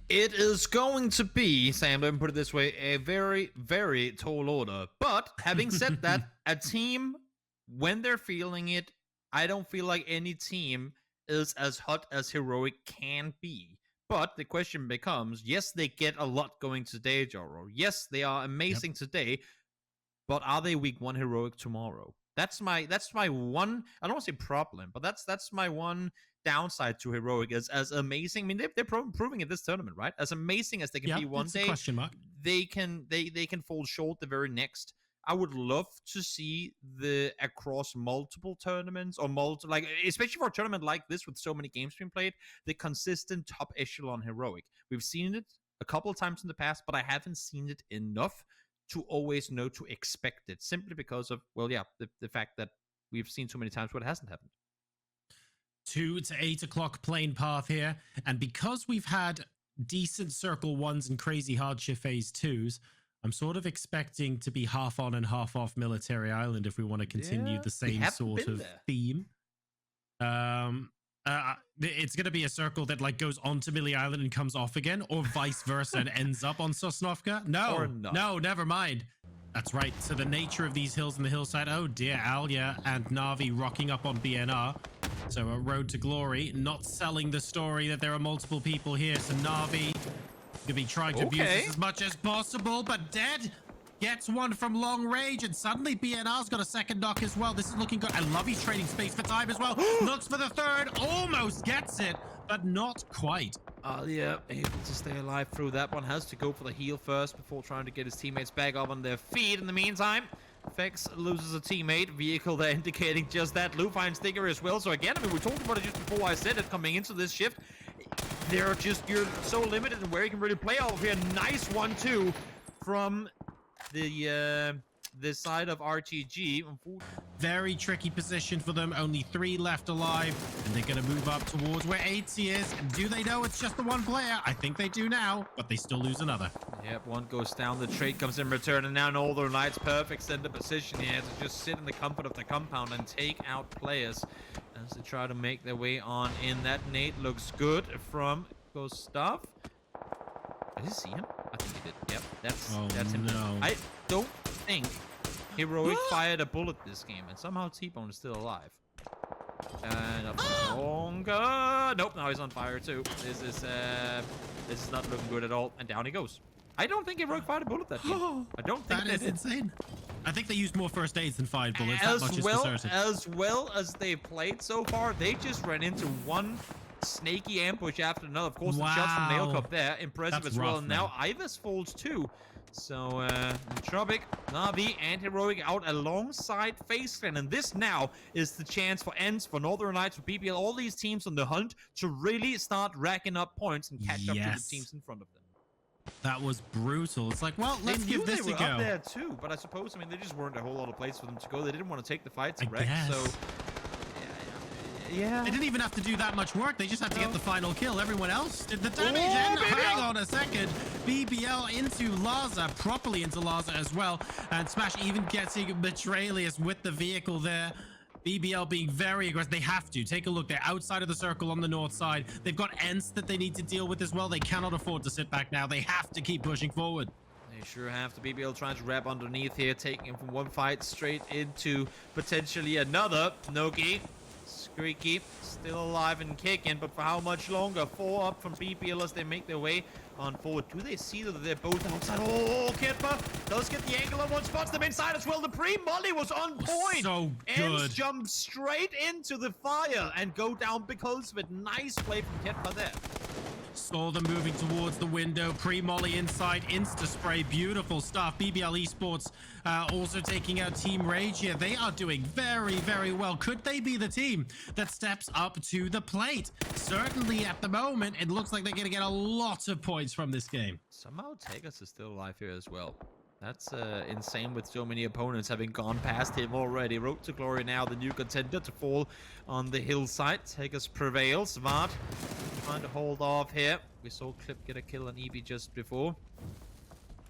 It is going to be, Sam, let me put it this way, a very, very tall order. But having said that, a team, when they're feeling it, I don't feel like any team is as hot as Heroic can be. But the question becomes, yes, they get a lot going today, Joro. Yes, they are amazing today, but are they week 1 Heroic tomorrow? That's my one, I don't want to say problem, but that's my one downside to Heroic is as amazing. I mean, they're proving in this tournament, right? As amazing as they can be one day, question mark. they can fall short the very next. I would love to see the across multiple tournaments or like especially for a tournament like this with so many games being played, the consistent top echelon Heroic. We've seen it a couple of times in the past, but I haven't seen it enough to always know to expect it, simply because of, well, yeah, the fact that we've seen so many times where it hasn't happened. 2 to 8 o'clock plane path here, and because we've had decent circle 1s and crazy hardship phase 2s, I'm sort of expecting to be half on and half off Military Island if we want to continue the same sort of theme. It's going to be a circle that like goes onto Millie Island and comes off again, or vice versa and ends up on Sosnovka. No, never mind. That's right. So the nature of these hills and the hillside. Oh dear, Alya and Na'Vi rocking up on BNR. So a road to glory, not selling the story that there are multiple people here. So Na'Vi gonna be trying to abuse this as much as possible, but dead. Gets one from long range, and suddenly BNR's got a second knock as well. This is looking good. I love he's trading space for time as well. Looks for the third, almost gets it, but not quite. Yeah, able to stay alive through that one. Has to go for the heal first before trying to get his teammates back up on their feet. In the meantime, Fex loses a teammate. Vehicle there indicating just that. Lou finds Digger as well. So again, I mean, we talked about it just before I said it, coming into this shift. You're so limited in where you can really play all of here. Nice 1-2 from the side of RTG. Very tricky position for them. Only 3 left alive, and they're going to move up towards where 80 is. Do they know it's just the one player? I think they do now, but they still lose another. Yep, one goes down. The trade comes in return, and now Northern Lights perfect center position here to just sit in the comfort of the compound and take out players as they try to make their way on in. That nade looks good from Gustav. Did he see him? I think he did. Yep, that's him. No. I don't think Heroic fired a bullet this game, and somehow T-Bone is still alive. And up longer. Nope, now he's on fire too. This is not looking good at all. And down he goes. I don't think Heroic fired a bullet that game. I don't think that is insane. I think they used more first aids than fired bullets. As well as they played so far, they just ran into one snaky ambush after another. Of course, the shots from Nail Cup there, impressive as well. And now Ivers falls too. So, Tropic, Na'Vi, and Heroic out alongside FaZe, and this now is the chance for ends, for Northern Lights, for PPL, all these teams on the hunt to really start racking up points and catch up to the teams in front of them. That was brutal. It's like, well, let's give this a go. They were up there too, but I suppose, I mean, there just weren't a whole lot of places for them to go. They didn't want to take the fight to wreck, so... Yeah. They didn't even have to do that much work. They just had to get the final kill. Everyone else did the damage. And hang on a second. BBL into Laza, properly into Laza as well. And Smash even getting Betrayalius with the vehicle there. BBL being very aggressive. They have to. Take a look. They're outside of the circle on the north side. They've got Ents that they need to deal with as well. They cannot afford to sit back now. They have to keep pushing forward. They sure have to. BBL trying to wrap underneath here, taking him from one fight straight into potentially another. Noki. Squeaky still alive and kicking, but for how much longer? 4 up from BPL as they make their way on forward. Do they see that they're both outside? Oh, Kitma does get the angle on one, spots them inside as well. The pre-molly was on point. So good. Ends jump straight into the fire and go down because of it. Nice play from Kitma there. Saw them moving towards the window. Pre-molly inside, insta-spray. Beautiful stuff. BBL Esports also taking out Team Rage here. They are doing very, very well. Could they be the team that steps up to the plate? Certainly at the moment, it looks like they're going to get a lot of points from this game. Somehow Tegas is still alive here as well. That's insane with so many opponents having gone past him already. Road to Glory now, the new contender to fall on the hillside. Tegas prevails. Vard trying to hold off here. We saw Clip get a kill on EB just before.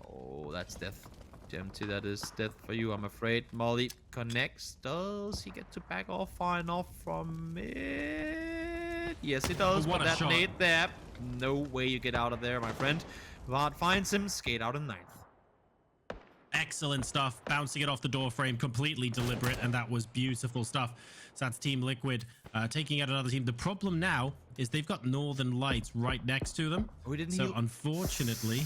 Oh, that's death. Empty, that is death for you, I'm afraid. Molly connects. Does he get to back off far enough from it? Yes, he does. What but that nade there No way you get out of there, my friend. Vart finds him, skate out in 9th. Excellent stuff. Bouncing it off the door frame, completely deliberate, and that was beautiful stuff. So that's Team Liquid taking out another team. The problem now is they've got Northern Lights right next to them. Unfortunately,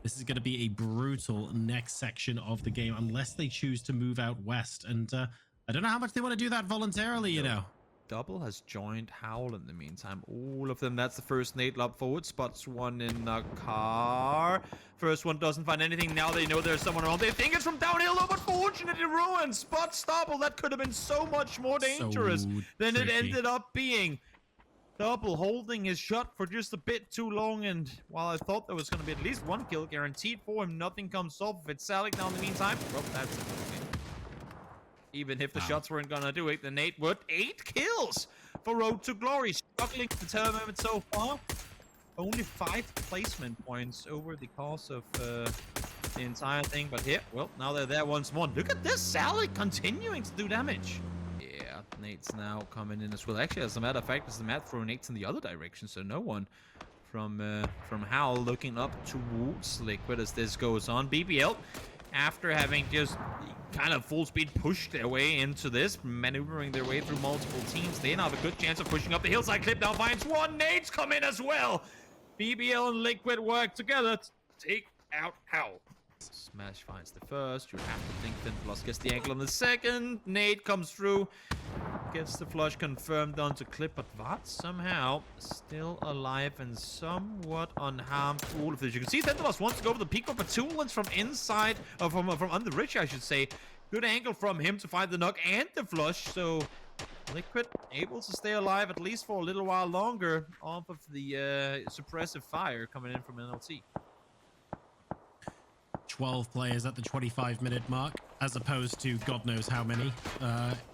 this is going to be a brutal next section of the game unless they choose to move out west. And I don't know how much they want to do that voluntarily, you know. Double has joined Howl in the meantime. All of them. That's the first nade lob forward. Spots one in a car. First one doesn't find anything. Now they know there's someone around. They think it's from downhill, though, but fortunately ruined. Spots Double. That could have been so much more dangerous than it ended up being. Double holding his shot for just a bit too long, and while I thought there was going to be at least one kill guaranteed for him, nothing comes off of it. Salik now in the meantime. Well, that's it. Even if the shots weren't gonna do it, the nade would. 8 kills for Road to Glory. Struggling to determine it so far. Only 5 placement points over the course of the entire thing. But here, well, now they're there once more. Look at this, Salik continuing to do damage. Yeah, nades now coming in as well. Actually, as a matter of fact, there's the Matt throwing nades in the other direction, so no one from Howl looking up towards Liquid as this goes on. BBL, after having just kind of full speed pushed their way into this, maneuvering their way through multiple teams, they now have a good chance of pushing up the hillside. Clip now finds one. Nades come in as well. BBL and Liquid work together to take out Howl. Smash finds the first. You have to think Plus gets the ankle on the second. Nade comes through. Gets the flush confirmed onto Clip, but Vart somehow still alive and somewhat unharmed through all of this. You can see Tentabus wants to go for the peak, but Petulance from inside, from under Rich, I should say. Good angle from him to find the knock and the flush, so Liquid able to stay alive at least for a little while longer off of the suppressive fire coming in from NLT. 12 players at the 25-minute mark, as opposed to God knows how many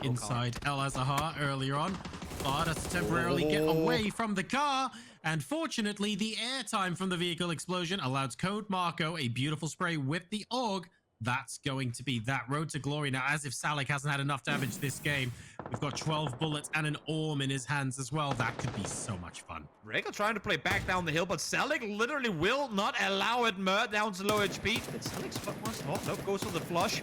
inside El Azahar earlier on. But has to temporarily get away from the car, and fortunately, the airtime from the vehicle explosion allowed CODEMARCO a beautiful spray with the AUG. That's going to be that. Road to Glory now, as if Salik hasn't had enough damage this game. We've got 12 bullets and an Orm in his hands as well. That could be so much fun. Rega trying to play back down the hill, but Salik literally will not allow it. Mer down to low HP. Salik's foot once more. Nope, goes for the flush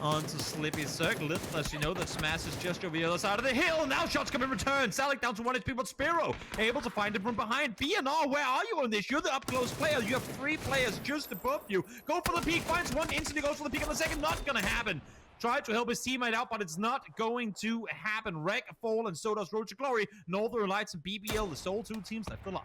onto Slippy Circle. Little does you know that Smash is just over the other side of the hill. Now shots come in return. Salik down to 1 HP, but Spiro able to find him from behind. BNR, where are you on this? You're the up-close player. You have 3 players just above you. Go for the peak, finds one, instantly goes for the peak on the second. Not gonna happen. Tried to help his teammate out, but it's not going to happen. Wreck, fall, and so does Road to Glory. Northern Lights and BBL, the sole 2 teams left alive.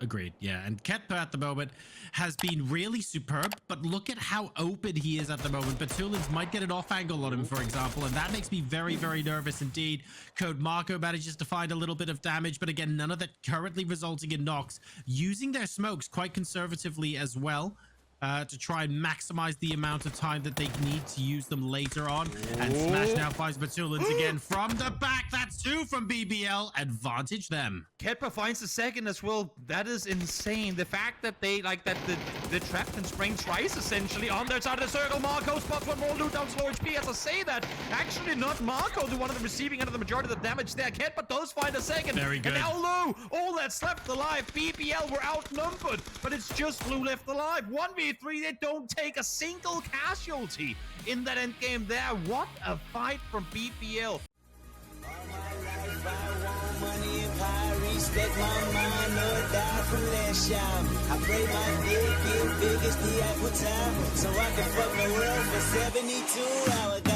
Agreed, yeah. And Ketpa at the moment has been really superb, but look at how open he is at the moment. Petulance might get an off angle on him, for example, and that makes me very, very nervous indeed. CODEMARCO manages to find a little bit of damage, but again, none of that currently resulting in knocks. Using their smokes quite conservatively as well. To try and maximize the amount of time that they need to use them later on. And Smash now finds Petulance again from the back. That's 2 from BBL. Advantage them. Ketpa finds the second as well. That is insane. The fact that they, like, that the trapped and spraying twice essentially on their side of the circle. Marco spots one more loot down to low HP. As I say that, actually not Marco, the one of the receiving end of the majority of the damage there. Ketpa does find a second. Very good. And now Lou, all that's left alive. BBL were outnumbered, but it's just Lou left alive. 1v3, they don't take a single casualty in that end game there. What a fight from BBL. Respect my mind, no die from last shot. I pray my dick get big as the apple time, so I can fuck the world for 72 hours.